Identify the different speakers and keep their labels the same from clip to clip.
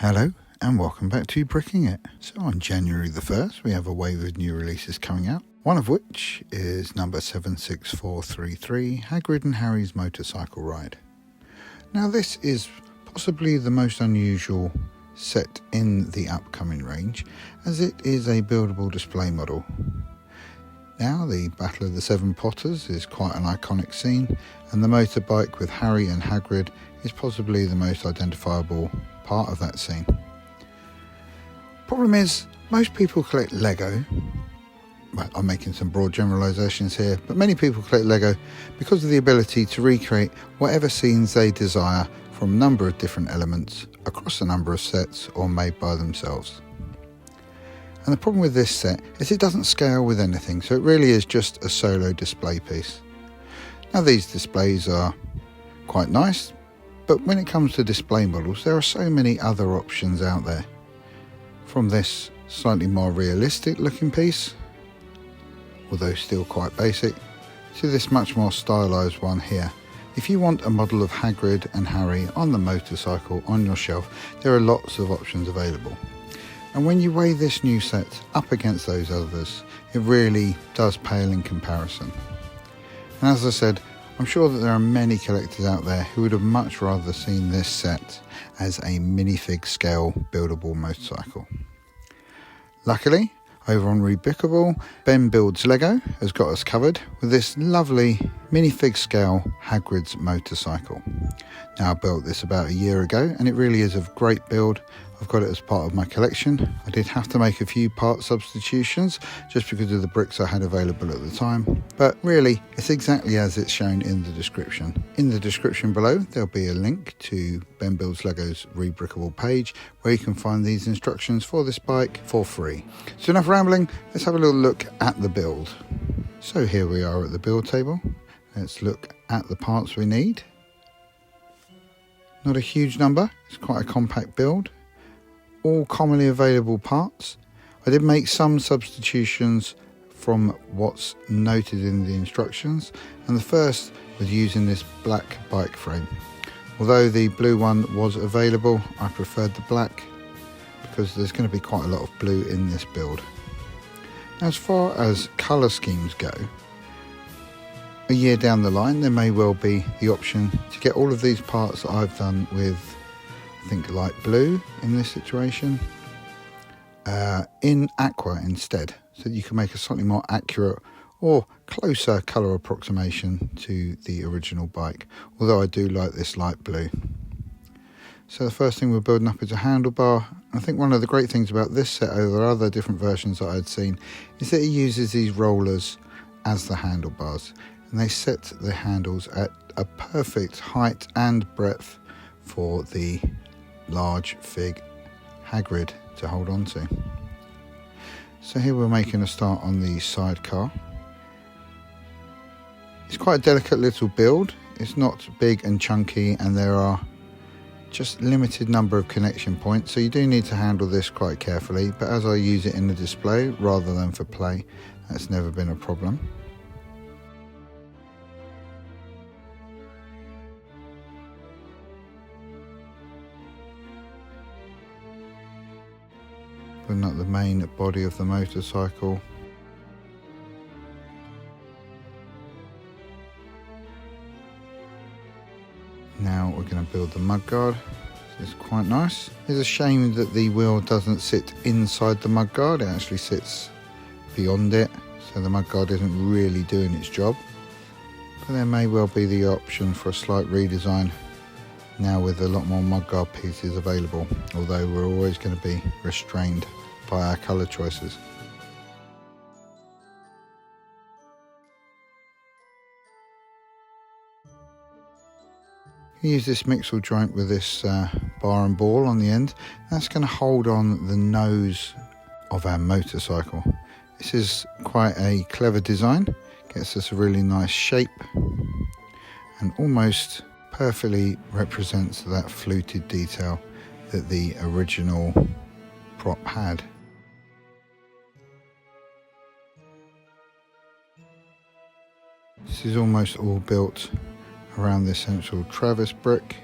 Speaker 1: Hello and welcome back to Bricking It. So on January the 1st we have a wave of new releases coming out, one of which is number 76433, Hagrid and Harry's Motorcycle Ride. Now this is possibly the most unusual set in the upcoming range, as it is a buildable display model. Now the Battle of the Seven Potters is quite an iconic scene, and the motorbike with Harry and Hagrid is possibly the most identifiable part of that scene. Problem is, most people collect Lego. Well, I'm making some broad generalisations here, but many people collect Lego because of the ability to recreate whatever scenes they desire from a number of different elements across a number of sets or made by themselves. And the problem with this set is it doesn't scale with anything, so it really is just a solo display piece. Now these displays are quite nice, but when it comes to display models, there are so many other options out there. From this slightly more realistic looking piece, although still quite basic, to this much more stylised one here. If you want a model of Hagrid and Harry on the motorcycle on your shelf, there are lots of options available. And when you weigh this new set up against those others, it really does pale in comparison. And as I said, I'm sure that there are many collectors out there who would have much rather seen this set as a minifig scale buildable motorcycle. Luckily, over on Rebrickable, BENbuildslego has got us covered with this lovely minifig scale Hagrid's motorcycle. Now I built this about a year ago and it really is a great build. I've got it as part of my collection. I did have to make a few part substitutions just because of the bricks I had available at the time, but really it's exactly as it's shown in the description. In the description below there'll be a link to BENbuildslego's Rebrickable page where you can find these instructions for this bike for free. So enough rambling, let's have a little look at the build. So here we are at the build table. Let's look at the parts we need. Not a huge number, it's quite a compact build. All commonly available parts. I did make some substitutions from what's noted in the instructions, and the first was using this black bike frame. Although the blue one was available, I preferred the black because there's going to be quite a lot of blue in this build. As far as colour schemes go, a year down the line there may well be the option to get all of these parts that I've done with, I think, light blue in this situation, in aqua instead, so that you can make a slightly more accurate or closer colour approximation to the original bike, although I do like this light blue. So the first thing we're building up is a handlebar. I think one of the great things about this set over other different versions that I'd seen is that it uses these rollers as the handlebars, and they set the handles at a perfect height and breadth for the large fig Hagrid to hold on to. So here we're making a start on the sidecar. It's quite a delicate little build. It's not big and chunky, and there are just limited number of connection points, so you do need to handle this quite carefully, but as I use it in the display rather than for play, that's never been a problem. Putting up the main body of the motorcycle. Now we're going to build the mudguard. This is quite nice. It's a shame that the wheel doesn't sit inside the mudguard, it actually sits beyond it, so the mudguard isn't really doing its job. But there may well be the option for a slight redesign now with a lot more mudguard pieces available, although we're always going to be restrained by our colour choices. Use this mixel joint with this bar and ball on the end. That's going to hold on the nose of our motorcycle. This is quite a clever design, gets us a really nice shape and almost perfectly represents that fluted detail that the original prop had. This is almost all built around the central Travis brick.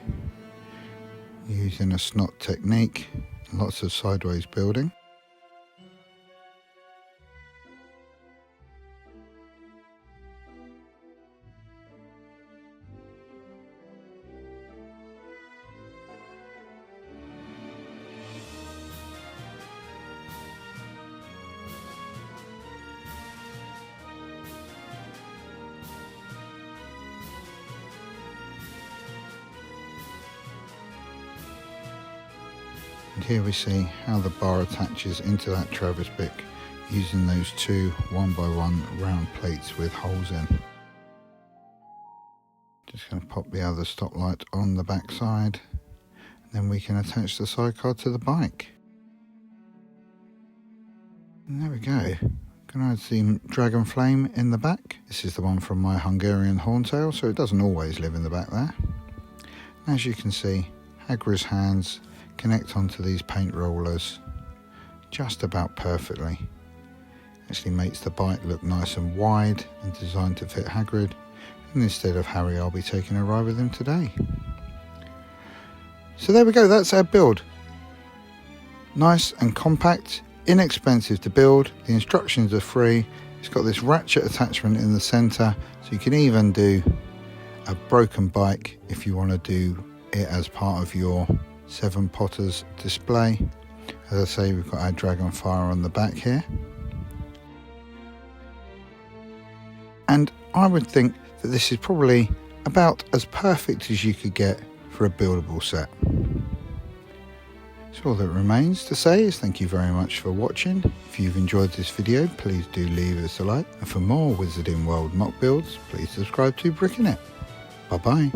Speaker 1: using a snot technique, lots of sideways building. And here we see how the bar attaches into that Travis bick using those two 1x1 round plates with holes in. Just going to pop the other stoplight on the back side, and then we can attach the sidecar to the bike. And there we go. Can I add the dragon flame in the back? This is the one from my Hungarian horntail, so it doesn't always live in the back there. And as you can see, Hagrid's hands connect onto these paint rollers just about perfectly. Actually makes the bike look nice and wide and designed to fit Hagrid, and instead of Harry I'll be taking a ride with him today. So there we go, that's our build. Nice and compact, inexpensive to build, the instructions are free, it's got this ratchet attachment in the centre, so you can even do a broken bike if you want to do it as part of your 7 Potters display. As I say, we've got our Dragonfire on the back here. And I would think that this is probably about as perfect as you could get for a buildable set. So all that remains to say is thank you very much for watching. If you've enjoyed this video, please do leave us a like. And for more Wizarding World mock builds, please subscribe to Bricking It. Bye bye.